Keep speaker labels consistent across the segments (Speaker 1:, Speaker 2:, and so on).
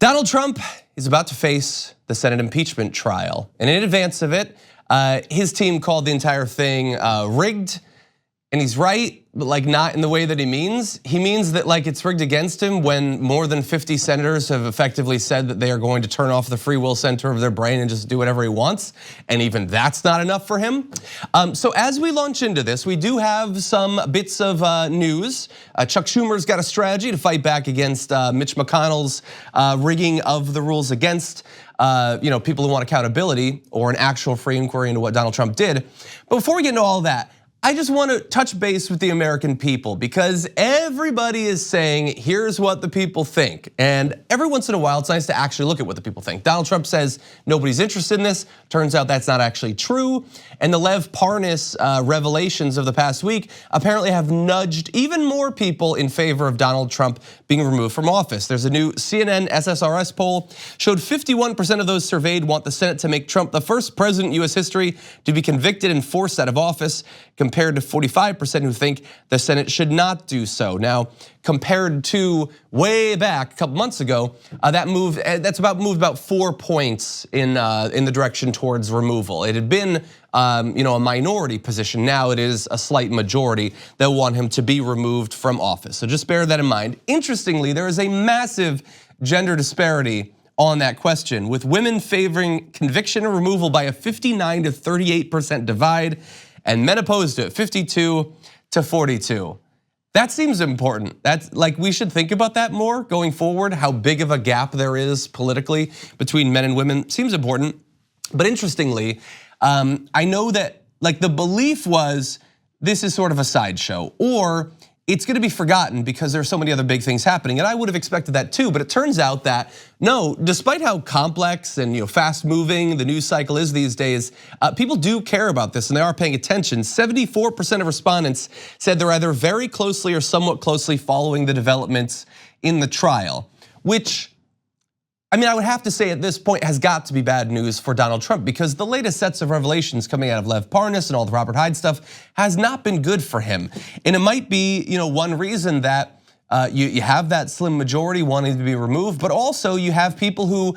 Speaker 1: Donald Trump is about to face the Senate impeachment trial. And in advance of it, his team called the entire thing rigged. And he's right, but like not in the way that he means. He means that like it's rigged against him when more than 50 senators have effectively said that they are going to turn off the free will center of their brain and just do whatever he wants. And even that's not enough for him. So as we launch into this, we do have some bits of news. Chuck Schumer's got a strategy to fight back against Mitch McConnell's rigging of the rules against people who want accountability or an actual free inquiry into what Donald Trump did. But before we get into all that, I just want to touch base with the American people because everybody is saying, here's what the people think. And every once in a while, it's nice to actually look at what the people think. Donald Trump says nobody's interested in this. Turns out that's not actually true. And the Lev Parnas revelations of the past week apparently have nudged even more people in favor of Donald Trump being removed from office. There's a new CNN SSRS poll showed 51% of those surveyed want the Senate to make Trump the first president in US history to be convicted and forced out of office, compared to 45% who think the Senate should not do so. Now, compared to way back a couple months ago, that's moved about 4 points in the direction towards removal. It had been a minority position. Now it is a slight majority that want him to be removed from office. So just bear that in mind. Interestingly, there is a massive gender disparity on that question, with women favoring conviction and removal by a 59 to 38% divide, and men opposed to it, 52 to 42. That seems important. That's like, we should think about that more going forward, how big of a gap there is politically between men and women seems important. But interestingly, I know that like the belief was this is sort of a sideshow, or it's gonna be forgotten because there's so many other big things happening. And I would have expected that too, but it turns out that no, despite how complex and fast moving the news cycle is these days, people do care about this and they are paying attention. 74% of respondents said they're either very closely or somewhat closely following the developments in the trial, which, I would have to say at this point has got to be bad news for Donald Trump, because the latest sets of revelations coming out of Lev Parnas and all the Robert Hyde stuff has not been good for him. And it might be one reason that you have that slim majority wanting to be removed, but also you have people who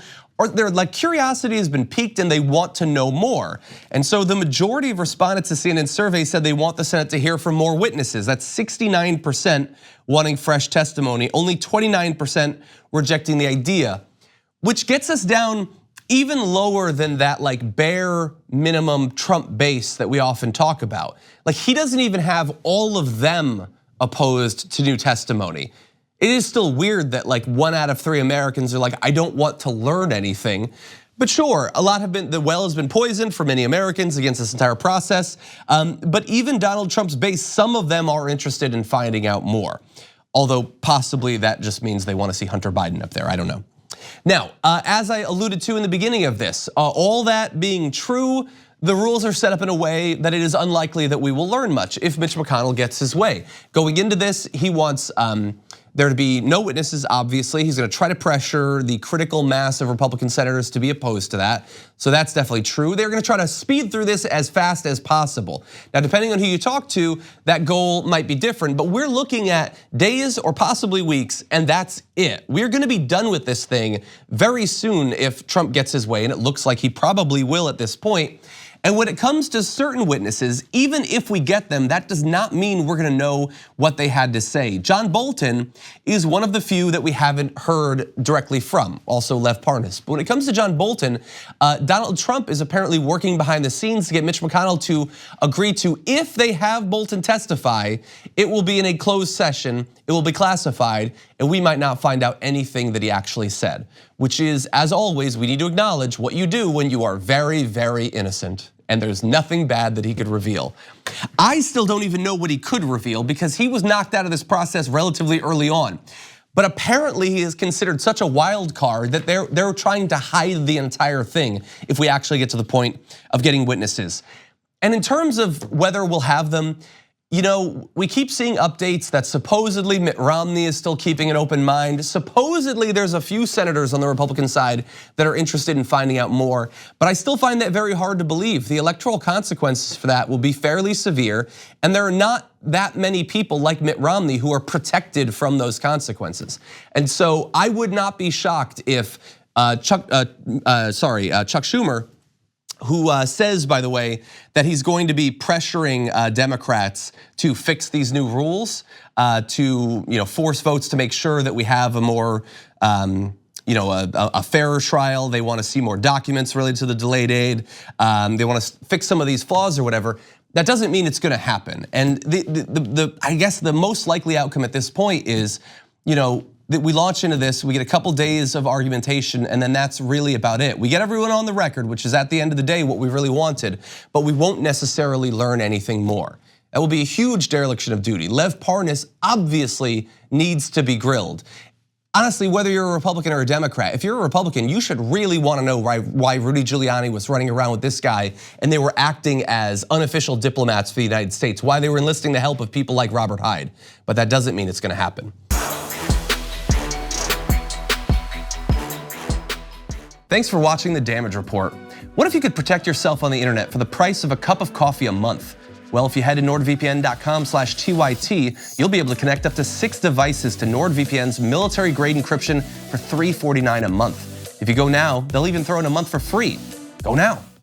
Speaker 1: their curiosity has been piqued and they want to know more. And so the majority of respondents to CNN survey said they want the Senate to hear from more witnesses. That's 69% wanting fresh testimony, only 29% rejecting the idea, which gets us down even lower than that bare minimum Trump base that we often talk about. He doesn't even have all of them opposed to new testimony. It is still weird that 1 out of 3 Americans are I don't want to learn anything. But sure, the well has been poisoned for many Americans against this entire process. But even Donald Trump's base, some of them are interested in finding out more. Although possibly that just means they want to see Hunter Biden up there, I don't know. Now, as I alluded to in the beginning of this, all that being true, the rules are set up in a way that it is unlikely that we will learn much if Mitch McConnell gets his way. Going into this, he wants there to be no witnesses, obviously. He's gonna try to pressure the critical mass of Republican senators to be opposed to that. So that's definitely true. They're gonna try to speed through this as fast as possible. Now, depending on who you talk to, that goal might be different, but we're looking at days or possibly weeks, and that's it. We're gonna be done with this thing very soon if Trump gets his way, and it looks like he probably will at this point. And when it comes to certain witnesses, even if we get them, that does not mean we're gonna know what they had to say. John Bolton is one of the few that we haven't heard directly from, also Lev Parnas. But when it comes to John Bolton, Donald Trump is apparently working behind the scenes to get Mitch McConnell to agree to, if they have Bolton testify, it will be in a closed session, it will be classified, and we might not find out anything that he actually said. Which is, as always, we need to acknowledge what you do when you are very, very innocent. And there's nothing bad that he could reveal. I still don't even know what he could reveal because he was knocked out of this process relatively early on. But apparently he is considered such a wild card that they're trying to hide the entire thing if we actually get to the point of getting witnesses. And in terms of whether we'll have them, We keep seeing updates that supposedly Mitt Romney is still keeping an open mind. Supposedly there's a few senators on the Republican side that are interested in finding out more, but I still find that very hard to believe. The electoral consequences for that will be fairly severe, and there are not that many people like Mitt Romney who are protected from those consequences. And so I would not be shocked if Chuck Schumer, who says, by the way, that he's going to be pressuring Democrats to fix these new rules, to force votes to make sure that we have a more a fairer trial. They want to see more documents related to the delayed aid. They want to fix some of these flaws or whatever. That doesn't mean it's going to happen. And I guess the most likely outcome at this point is, that we launch into this, we get a couple days of argumentation, and then that's really about it. We get everyone on the record, which is at the end of the day what we really wanted, but we won't necessarily learn anything more. That will be a huge dereliction of duty. Lev Parnas obviously needs to be grilled. Honestly, whether you're a Republican or a Democrat, if you're a Republican, you should really want to know why Rudy Giuliani was running around with this guy and they were acting as unofficial diplomats for the United States, why they were enlisting the help of people like Robert Hyde. But that doesn't mean it's going to happen. Thanks for watching The Damage Report. What if you could protect yourself on the internet for the price of a cup of coffee a month? Well, if you head to nordvpn.com/TYT, you'll be able to connect up to 6 devices to NordVPN's military-grade encryption for $349 a month. If you go now, they'll even throw in a month for free. Go now.